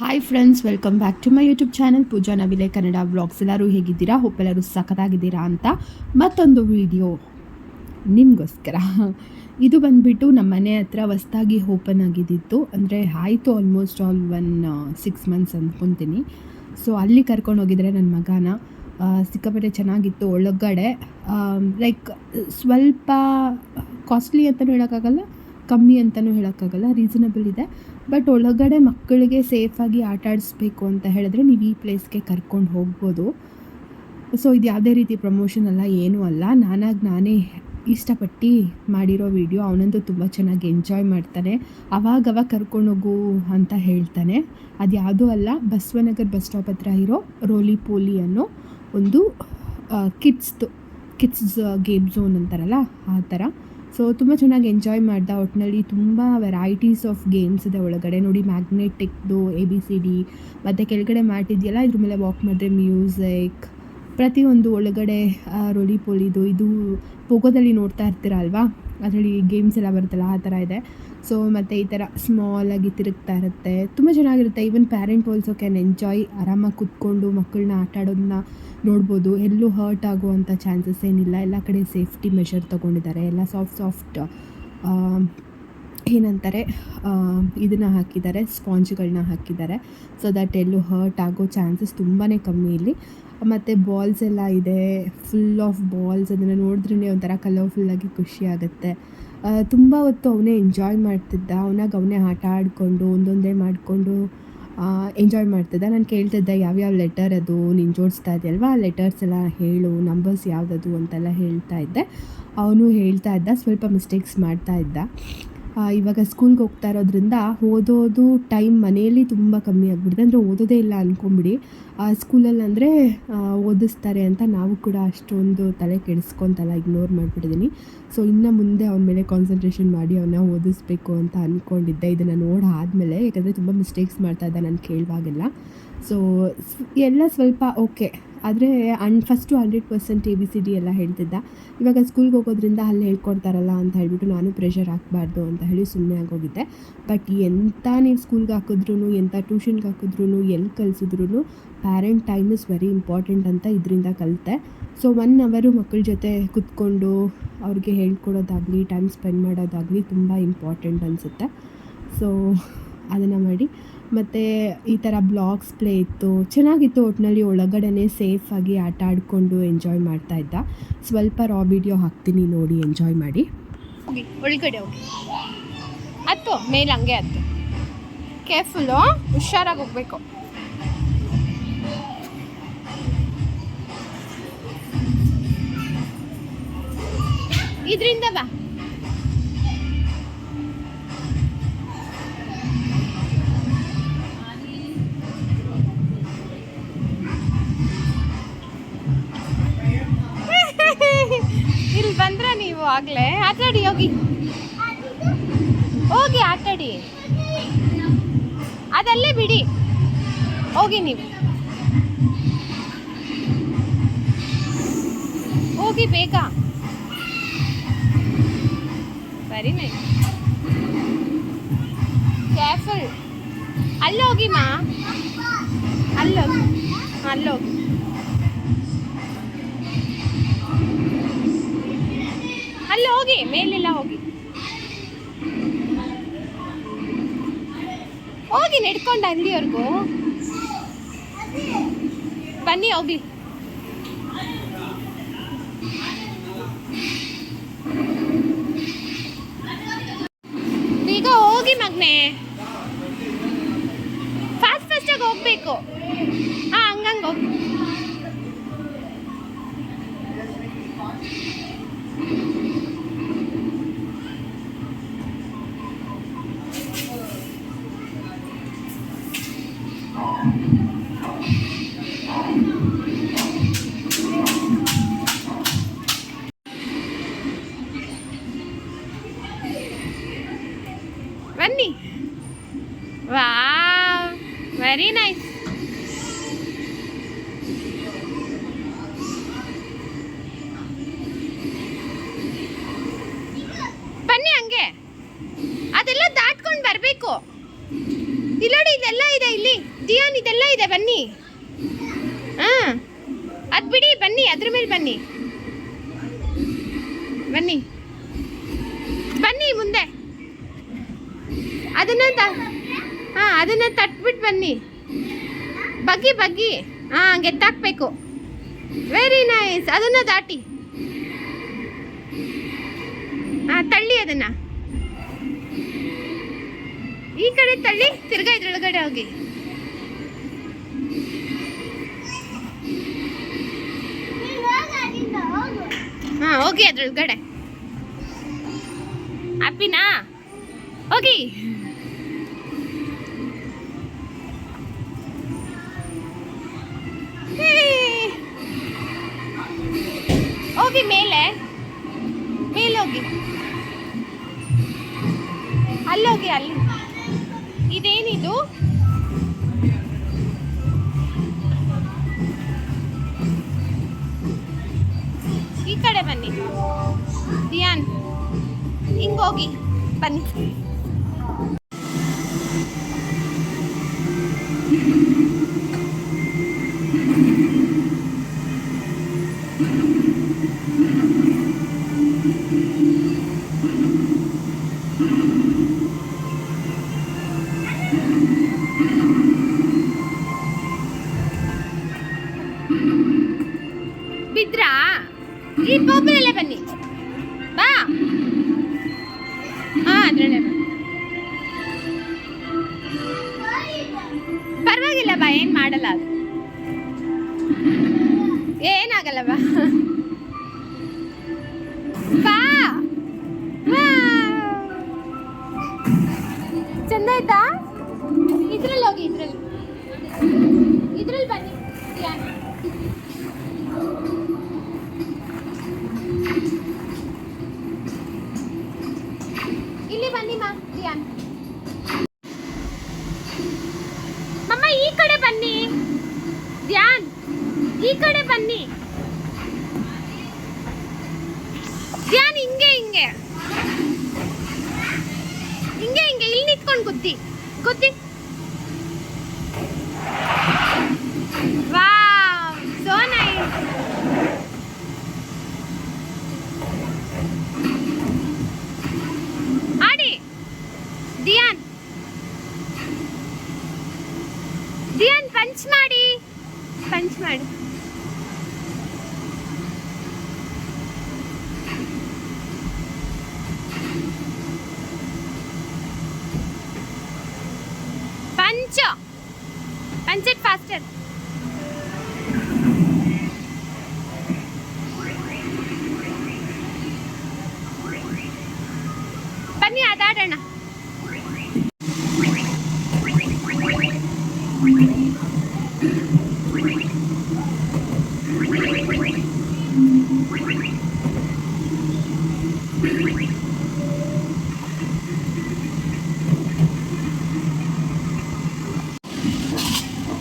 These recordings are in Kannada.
Hi friends, welcome back to my YouTube channel Pooja Navile Kannada vlogs. ಎಲ್ಲರೂ ಹೇಗಿದ್ದೀರಾ? ಹೋಪ್ ಎಲ್ಲರೂ ಸಖತ್ತಾಗಿದ್ದೀರಾ ಅಂತ ಮತ್ತೊಂದು ವಿಡಿಯೋ ನಿಮಗೋಸ್ಕರ. ಇದು ಬಂದುಬಿಟ್ಟು ನಮ್ಮ ಮನೆ ಹತ್ರ ಹೊಸ್ದಾಗಿ ಓಪನ್ ಆಗಿದ್ದಿತ್ತು. ಅಂದರೆ ಆಯಿತು ಆಲ್ಮೋಸ್ಟ್ ಆಲ್ 6 ಮಂತ್ಸ್ ಅಂದ್ಕೊತೀನಿ. ಸೊ ಅಲ್ಲಿ ಕರ್ಕೊಂಡು ಹೋಗಿದ್ರೆ ನನ್ನ ಮಗನ. ಸಿಕ್ಕಾಪಟ್ಟೆ ಚೆನ್ನಾಗಿತ್ತು. ಒಳಗಡೆ ಲೈಕ್ ಸ್ವಲ್ಪ ಕಾಸ್ಟ್ಲಿ ಅಂತಲೂ ಹೇಳೋಕ್ಕಾಗಲ್ಲ, ಕಮ್ಮಿ ಅಂತಲೂ ಹೇಳೋಕ್ಕಾಗಲ್ಲ, ರೀಸನಬಲ್ ಇದೆ. ಬಟ್ ಒಳಗಡೆ ಮಕ್ಕಳಿಗೆ ಸೇಫಾಗಿ ಆಟ ಆಡಿಸ್ಬೇಕು ಅಂತ ಹೇಳಿದ್ರೆ ನೀವು ಈ ಪ್ಲೇಸ್ಗೆ ಕರ್ಕೊಂಡು ಹೋಗ್ಬೋದು. ಸೊ ಇದು ಯಾವುದೇ ರೀತಿ ಪ್ರಮೋಷನ್ ಅಲ್ಲ, ಏನೂ ಅಲ್ಲ, ನಾನೇ ಇಷ್ಟಪಟ್ಟು ಮಾಡಿರೋ ವಿಡಿಯೋ. ಅವನಂತೂ ತುಂಬ ಚೆನ್ನಾಗಿ ಎಂಜಾಯ್ ಮಾಡ್ತಾನೆ. ಅವಾಗವಾಗ ಕರ್ಕೊಂಡೋಗು ಅಂತ ಹೇಳ್ತಾನೆ. ಅದು ಯಾವುದೂ ಅಲ್ಲ, ಬಸವನಗರ್ ಬಸ್ ಸ್ಟಾಪ್ ಹತ್ರ ಇರೋ ರೋಲಿ ಪೋಲಿ ಅನ್ನೋ ಒಂದು ಕಿಡ್ಸ್ ಗೇಮ್ ಝೋನ್ ಅಂತಾರಲ್ಲ ಆ ಥರ. ಸೊ ತುಂಬ ಚೆನ್ನಾಗಿ ಎಂಜಾಯ್ ಮಾಡ್ದೆ. ಒಟ್ಟಿನಲ್ಲಿ ತುಂಬ ವೆರೈಟೀಸ್ ಆಫ್ ಗೇಮ್ಸ್ ಇದೆ ಒಳಗಡೆ. ನೋಡಿ, ಮ್ಯಾಗ್ನೆಟಿಕ್ದು ABCD ಮತ್ತು ಕೆಳಗಡೆ ಮ್ಯಾಟ್ ಇದೆಯಲ್ಲ, ಇದ್ರ ಮೇಲೆ ವಾಕ್ ಮಾಡಿದ್ರೆ ಮ್ಯೂಸಿಕ್, ಪ್ರತಿಯೊಂದು ಒಳಗಡೆ ರೋಲಿ ಪೋಲಿದು. ಇದು ಪೋಗೋದಲ್ಲಿ ನೋಡ್ತಾ ಇರ್ತೀರ ಅಲ್ವಾ, ಅದರಲ್ಲಿ ಗೇಮ್ಸ್ ಎಲ್ಲ ಬರುತ್ತಲ್ಲ ಆ ಥರ ಇದೆ. ಸೊ ಮತ್ತು ಈ ಥರ ಸ್ಮಾಲಾಗಿ ತಿರುಗ್ತಾ ಇರುತ್ತೆ, ತುಂಬ ಚೆನ್ನಾಗಿರುತ್ತೆ. Even parent also can enjoy. ಆರಾಮಾಗಿ ಕೂತ್ಕೊಂಡು ಮಕ್ಕಳನ್ನ ಆಟ ಆಡೋದನ್ನ ನೋಡ್ಬೋದು. ಎಲ್ಲೂ ಹರ್ಟ್ ಆಗುವಂಥ ಚಾನ್ಸಸ್ ಏನಿಲ್ಲ. ಎಲ್ಲ ಕಡೆ ಸೇಫ್ಟಿ ಮೆಷರ್ ತೊಗೊಂಡಿದ್ದಾರೆ. ಎಲ್ಲ ಸಾಫ್ಟ್ ಏನಂತಾರೆ ಇದನ್ನು ಹಾಕಿದ್ದಾರೆ, ಸ್ಪಾಂಜ್ಗಳನ್ನ ಹಾಕಿದ್ದಾರೆ. ಸೊ ದಟ್ ಎಲ್ಲೂ ಹರ್ಟ್ ಆಗೋ ಚಾನ್ಸಸ್ ತುಂಬಾ ಕಮ್ಮಿ ಇಲ್ಲಿ. ಮತ್ತು ಬಾಲ್ಸ್ ಎಲ್ಲ ಇದೆ, ಫುಲ್ ಆಫ್ ಬಾಲ್ಸ್. ಅದನ್ನು ನೋಡಿದ್ರೇ ಒಂಥರ ಕಲರ್ಫುಲ್ಲಾಗಿ ಖುಷಿ ಆಗುತ್ತೆ. ತುಂಬ ಹೊತ್ತು ಅವನೇ ಎಂಜಾಯ್ ಮಾಡ್ತಿದ್ದ. ಅವನೇ ಆಟ ಆಡಿಕೊಂಡು ಒಂದೊಂದೇ ಮಾಡಿಕೊಂಡು ಎಂಜಾಯ್ ಮಾಡ್ತಿದ್ದ. ನಾನು ಕೇಳ್ತಿದ್ದೆ ಯಾವ್ಯಾವ ಲೆಟರ್ ಅದು ನೀನು ಜೋಡಿಸ್ತಾ ಇದೆಯಲ್ವಾ, ಆ ಲೆಟರ್ಸ್ ಎಲ್ಲ ಹೇಳು, ನಂಬರ್ಸ್ ಯಾವುದದು ಅಂತೆಲ್ಲ ಹೇಳ್ತಾ ಇದ್ದೆ. ಅವನು ಹೇಳ್ತಾ ಇದ್ದ, ಸ್ವಲ್ಪ ಮಿಸ್ಟೇಕ್ಸ್ ಮಾಡ್ತಾ ಇದ್ದ. ಇವಾಗ ಸ್ಕೂಲ್ಗೆ ಹೋಗ್ತಾ ಇರೋದ್ರಿಂದ ಓದೋದು ಟೈಮ್ ಮನೆಯಲ್ಲಿ ತುಂಬ ಕಮ್ಮಿ ಆಗಿಬಿಟ್ಟಿದೆ. ಅಂದರೆ ಓದೋದೇ ಇಲ್ಲ ಅಂದ್ಕೊಂಬಿಡಿ. ಸ್ಕೂಲಲ್ಲಿ ಅಂದರೆ ಓದಿಸ್ತಾರೆ ಅಂತ ನಾವು ಕೂಡ ಅಷ್ಟೊಂದು ತಲೆ ಕೆಡಿಸ್ಕೊತಲ್ಲ, ಇಗ್ನೋರ್ ಮಾಡಿಬಿಟ್ಟಿದ್ದೀನಿ. ಸೊ ಇನ್ನು ಮುಂದೆ ಅವನ ಮೇಲೆ ಕಾನ್ಸಂಟ್ರೇಷನ್ ಮಾಡಿ ಅವನ್ನ ಓದಿಸ್ಬೇಕು ಅಂತ ಅಂದ್ಕೊಂಡಿದ್ದೆ ಇದನ್ನು ನೋಡಾದಮೇಲೆ. ಯಾಕಂದರೆ ತುಂಬ ಮಿಸ್ಟೇಕ್ಸ್ ಮಾಡ್ತಾಯಿದ್ದ ನಾನು ಕೇಳುವಾಗೆಲ್ಲ. ಸೊ ಎಲ್ಲ ಸ್ವಲ್ಪ ಓಕೆ, ಆದರೆ ಫಸ್ಟು 100% ABCD ಎಲ್ಲ ಹೇಳ್ತಿದ್ದ. ಇವಾಗ ಸ್ಕೂಲ್ಗೆ ಹೋಗೋದ್ರಿಂದ ಅಲ್ಲಿ ಹೇಳ್ಕೊಡ್ತಾರಲ್ಲ ಅಂತ ಹೇಳ್ಬಿಟ್ಟು ನಾನು ಪ್ರೆಷರ್ ಹಾಕಬಾರ್ದು ಅಂತ ಹೇಳಿ ಸುಮ್ಮನೆ ಆಗೋಗಿದ್ದೆ. ಬಟ್ ಎಂಥ ನೀವು ಸ್ಕೂಲ್ಗೆ ಹಾಕಿದ್ರೂ, ಎಂಥ ಟ್ಯೂಷನ್ಗೆ ಹಾಕಿದ್ರೂ, ಎಲ್ಲಿ ಕಲಿಸಿದ್ರೂ parent time is very important ಅಂತ ಇದರಿಂದ ಕಲಿತೆ. ಸೊ 1 ಅವರು ಮಕ್ಕಳ ಜೊತೆ ಕೂತ್ಕೊಂಡು ಅವ್ರಿಗೆ ಹೇಳ್ಕೊಡೋದಾಗಲಿ, ಟೈಮ್ ಸ್ಪೆಂಡ್ ಮಾಡೋದಾಗಲಿ ತುಂಬ ಇಂಪಾರ್ಟೆಂಟ್ ಅನಿಸುತ್ತೆ. ಸೊ ಅದನ್ನು ಮಾಡಿ. ಮತ್ತು ಈ ಥರ ಬ್ಲಾಗ್ಸ್ ಪ್ಲೇ ಇತ್ತು, ಚೆನ್ನಾಗಿತ್ತು. ಒಟ್ಟಿನಲ್ಲಿ ಒಳಗಡೆ ಸೇಫಾಗಿ ಆಟ ಆಡಿಕೊಂಡು ಎಂಜಾಯ್ ಮಾಡ್ತಾಯಿದ್ದ. ಸ್ವಲ್ಪ ರಾ ವಿಡಿಯೋ ಹಾಕ್ತೀನಿ, ನೋಡಿ ಎಂಜಾಯ್ ಮಾಡಿ. ಹೋಗಿ ಒಳಗಡೆ ಹೋಗಿ, ಹತ್ತು ಮೇಲೆ ಹಂಗೆ ಹತ್ತು, ಕೇರ್ಫುಲ್ಲು, ಹುಷಾರಾಗಿ ಹೋಗ್ಬೇಕು. ಇದರಿಂದ ಬಾ. ಇಲ್ಲಿ ಬಂದ್ರ ನೀವು ಆಗ್ಲೇ ಆಟಾಡಿ, ಹೋಗಿ ಆಟಾಡಿ, ಅದಲ್ಲೇ ಬಿಡಿ, ಹೋಗಿ ನೀವು ಹೋಗಿ ಬೇಗ. Very nice, careful. ಅಲ್ಲೋಗಿ ಮಾ, ಅಲ್ಲೋಗಿ. ಅಲ್ಲಿ ಹೋಗಿ, ಮೇಲೆಲ್ಲ ಹೋಗಿ ನಡ್ಕೊಂಡು ಅಲ್ಲಿವರೆಗೂ ಬನ್ನಿ, ಹೋಗ್ಲಿ. ಈಗ ಹೋಗಿ ಮಗ್ನೆ, ಫಾಸ್ಟಾಗಿ ಹೋಗ್ಬೇಕು. ಹಂಗಂಗೆ ಹೋಗಿ. ಬನ್ನಿ. Wow, very nice. ಬನ್ನಿ, ಹಂಗೆ ಅದೆಲ್ಲ ದಾಟ್ಕೊಂಡು ಬರಬೇಕು. ಇಲ್ಲೋಡಿ, ಇದೆಲ್ಲ ಇದೆ ಇಲ್ಲಿ ದಿಯಾನ್, ಇದೆಲ್ಲ ಇದೆ, ಬನ್ನಿ. ಹಾಂ, ಅದು ಬಿಡಿ, ಬನ್ನಿ, ಅದ್ರ ಮೇಲೆ ಬನ್ನಿ, ಬನ್ನಿ ಬನ್ನಿ ಮುಂದೆ. ಅದನ್ನ ತಟ್ಬಿಟ್ಟು ಬನ್ನಿ, ಬಗ್ಗಿ ಬಗ್ಗಿ. ಹಾಂ, ಗೆತ್ತಾಕ್ಬೇಕು. Very nice. ಅದನ್ನ ದಾಟಿ. ಹಾಂ, ತಳ್ಳಿ ಅದನ್ನ ಈ ಕಡೆ ತಳ್ಳಿ, ತಿರ್ಗಾ ಇದ್ರೊಳಗಡೆ ಹೋಗಿ. ಹಾಂ, ಹೋಗಿ ಅದ್ರೊಳಗಡೆ. ಹ್ಯಾಪಿನಾ? ಹೋಗಿ. ಹೋಗಿ ಮೇಲೆ ಹೋಗಿ, ಅಲ್ಲೋಗಿ, ಅಲ್ಲಿ. ಇದೇನಿದು? ಈ ಕಡೆ ಬನ್ನಿ ದಿಯಾನ್, ಹಿಂಗೋಗಿ ಬನ್ನಿ. ಬಿದ್ರಾ? ಈ ಬೋಬಲಲ್ಲೇ ಬನ್ನಿ, ಬಾ. ಹಾಂ, ಅದರಲ್ಲೇ ಬಾ. ಪರವಾಗಿಲ್ಲ ಬಾ, ಏನು ಮಾಡಲ್ಲ, ಅದು ಏನಾಗಲ್ಲ, ಬಾ ಬಾ. ಚಂದ ಆಯ್ತಾ? ಇದ್ರಲ್ಲಿ ಹೋಗಿ, ಇದ್ರಲ್ಲಿ ಬನ್ನಿ ದಿಯಾನ್. ಇಲ್ಲಿ ಬನ್ನಿ ಮಾ ದಿಯಾನ್. ಮಮ್ಮ ಈ ಕಡೆ ಬನ್ನಿ ಧ್ಯಾನ್, ಈ ಕಡೆ ಬನ್ನಿ ಧ್ಯಾನ್. ಹಿಂಗೆ ಹಿಂಗೆ ಹಿಂಗೆ ಹಿಂಗೆ ಇಲ್ಲಿ ನಿಂತ್ಕೊಂಡು ಗುದ್ದಿ ಗುದ್ದಿ. Wow, so nice. ಆಡಿ ಧ್ಯಾನ್, ಧ್ಯಾನ್ ಪಂಚ್ ಮಾಡಿ, ಪಂಚ್ ಮಾಡಿ. Punch! Punch it faster. ಬನ್ನಿ ಅದಾಡೋಣ.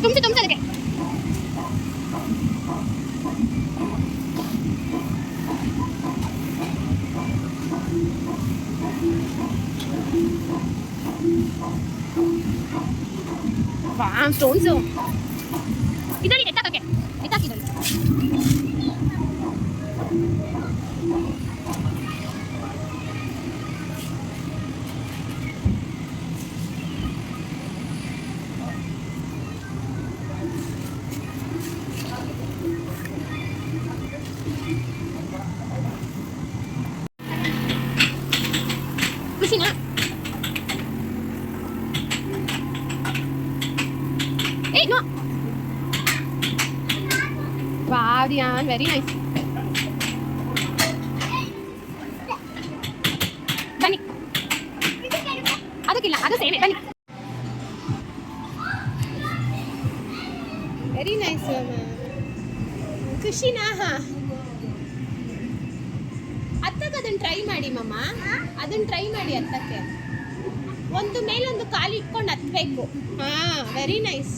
तुमसे तुमसे लगे वाह स्टोन से इधर ही इतना करके इतना किधर खुशी ना. Hey, no. Wow, Diyan, very nice. Bani. Adu killa, adu same. Bani. Very nice, mama. ಖುಷಿ ನಾ? ಹತ್ತಕ್ಕೆ ಅದನ್ನು ಟ್ರೈ ಮಾಡಿ ಮಮ್ಮ, ಅದನ್ನು ಟ್ರೈ ಮಾಡಿ ಹತ್ತಕ್ಕೆ. ಒಂದು ಮೇಲೊಂದು ಕಾಲು ಇಟ್ಕೊಂಡು ಹತ್ತಬೇಕು. ಹಾಂ, ವೆರಿ ನೈಸ್.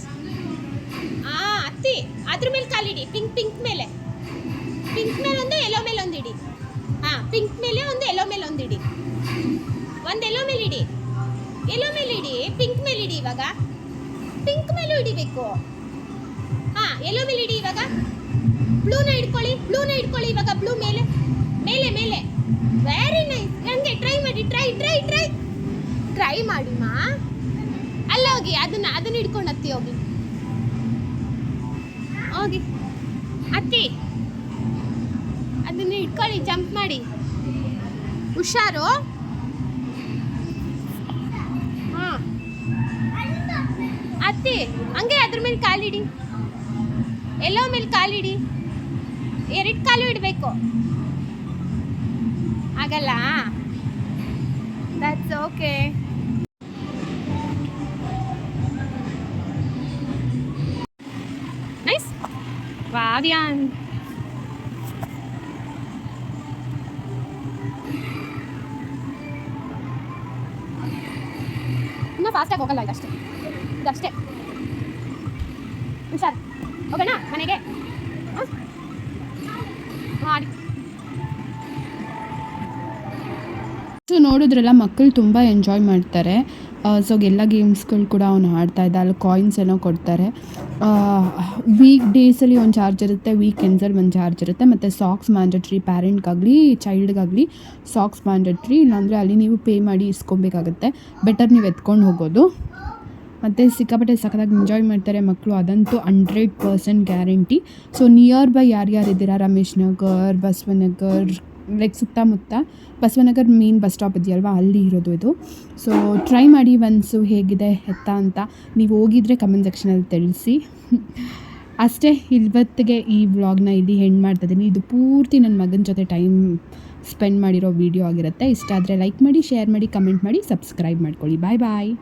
ಹಾಂ, ಹತ್ತಿ. ಅದ್ರ ಮೇಲೆ ಕಾಲಿಡಿ. ಪಿಂಕ್ ಪಿಂಕ್ ಮೇಲೆ, ಪಿಂಕ್ ಮೇಲೆ ಒಂದು, ಎಲ್ಲೋ ಮೇಲೆ ಒಂದು ಇಡಿ. ಹಾಂ, ಪಿಂಕ್ ಮೇಲೆ ಒಂದು, ಎಲ್ಲೋ ಮೇಲೆ ಒಂದು ಇಡಿ. ಒಂದು ಎಲ್ಲೋ ಮೇಲೆ ಇಡಿ, ಎಲ್ಲೋ ಮೇಲೆ ಇಡಿ, ಪಿಂಕ್ ಮೇಲೆ ಇಡಿ. ಇವಾಗ ಪಿಂಕ್ ಮೇಲೂ ಹಿಡಿಬೇಕು. ಹಾಂ, ಎಲ್ಲೋ ಮೇಲೆ ಹಿಡಿ ಇವಾಗ. ಬ್ಲೂನ ಹಿಡ್ಕೊಳ್ಳಿ ಇವಾಗ. ಬ್ಲೂ ಮೇಲೆ ಮೇಲೆ ಮೇಲೆ. Very nice. ಹಂಗೆ ಟ್ರೈ ಮಾಡಿ. ಟ್ರೈ ಮಾಡಿ ಮಾ. ಅಲ್ಲ ಹೋಗಿ, ಅದನ್ನ ಹಿಡ್ಕೊಂಡು ಹತ್ತಿ ಹೋಗಿ ಹತ್ತಿ. ಅದನ್ನ ಹಿಡ್ಕೊಳ್ಳಿ, ಜಂಪ್ ಮಾಡಿ. ಹುಷಾರು. ಹಾಂ, ಹತ್ತಿ. ಹಂಗೆ ಅದ್ರ ಮೇಲೆ ಕಾಲಿಡಿ. ಎಲ್ಲೋ ಮೇಲೆ ಕಾಲಿಡಿ. 2 ಕಾಲು ಇಡಬೇಕು. ಆಗಲ್ಲ. That's okay. ನೈಸ್. ವಾವ್ಯಾನ್. ಇನ್ನೂ ಫಾಸ್ಟಾಗಿ ಹೋಗಲ್ಲ. ಇದಷ್ಟೇ. ಹುಷಾರು. ಹೋಗೋಣ ಮನೆಗೆ. ಮಾಡಿ. ಸೊ ನೋಡಿದ್ರಲ್ಲ, ಮಕ್ಕಳು ತುಂಬ ಎಂಜಾಯ್ ಮಾಡ್ತಾರೆ. ಸೊ ಎಲ್ಲ ಗೇಮ್ಸ್ಗಳು ಕೂಡ ಅವನು ಆಡ್ತಾ ಇದ್ದ. ಅಲ್ಲಿ ಕಾಯಿನ್ಸ್ ಏನೋ ಕೊಡ್ತಾರೆ. ವೀಕ್ ಡೇಸಲ್ಲಿ ಒಂದು ಚಾರ್ಜ್ ಇರುತ್ತೆ, ವೀಕೆಂಡ್ಸಲ್ಲಿ ಒಂದು ಚಾರ್ಜ್ ಇರುತ್ತೆ. ಮತ್ತು ಸಾಕ್ಸ್ ಮ್ಯಾಂಡೇಟ್ರಿ, ಪ್ಯಾರೆಂಟ್ಗಾಗಲಿ ಚೈಲ್ಡ್ಗಾಗಲಿ ಸಾಕ್ಸ್ ಮ್ಯಾಂಡೇಟ್ರಿ. ಇಲ್ಲಾಂದರೆ ಅಲ್ಲಿ ನೀವು ಪೇ ಮಾಡಿ ಇಸ್ಕೊಬೇಕಾಗುತ್ತೆ. ಬೆಟರ್ ನೀವು ಎತ್ಕೊಂಡು ಹೋಗೋದು. ಮತ್ತು ಸಿಕ್ಕಾಪಟ್ಟೆ ಸಖತ್ತಾಗಿ ಎಂಜಾಯ್ ಮಾಡ್ತಾರೆ ಮಕ್ಕಳು, ಅದಂತೂ 100% ಗ್ಯಾರಂಟಿ. ಸೊ ನಿಯರ್ ಬೈ ಯಾರ್ಯಾರಿದ್ದೀರಾ, ರಮೇಶ್ ನಗರ್, ಬಸವನಗರ್, ಲೈಕ್ ಸುತ್ತಮುತ್ತ ಬಸವನಗರ್ ಮೇನ್ ಬಸ್ ಸ್ಟಾಪ್ ಇದೆಯಲ್ವಾ, ಅಲ್ಲಿ ಇರೋದು ಇದು. ಸೊ ಟ್ರೈ ಮಾಡಿ ಒನ್ಸು, ಹೇಗಿದೆ ಎತ್ತಾ ಅಂತ. ನೀವು ಹೋಗಿದ್ರೆ ಕಮೆಂಟ್ ಸೆಕ್ಷನಲ್ಲಿ ತಿಳಿಸಿ. ಅಷ್ಟೇ, ಇವತ್ತಿಗೆ ಈ ವ್ಲಾಗ್ನ ಇಲ್ಲಿ ಎಂಡ್ ಮಾಡ್ತಾಯಿದ್ದೀನಿ. ಇದು ಪೂರ್ತಿ ನನ್ನ ಮಗನ ಜೊತೆ ಟೈಮ್ ಸ್ಪೆಂಡ್ ಮಾಡಿರೋ ವಿಡಿಯೋ ಆಗಿರುತ್ತೆ. ಇಷ್ಟ ಆದರೆ ಲೈಕ್ ಮಾಡಿ, ಶೇರ್ ಮಾಡಿ, ಕಮೆಂಟ್ ಮಾಡಿ, ಸಬ್ಸ್ಕ್ರೈಬ್ ಮಾಡ್ಕೊಳ್ಳಿ. ಬಾಯ್ ಬಾಯ್.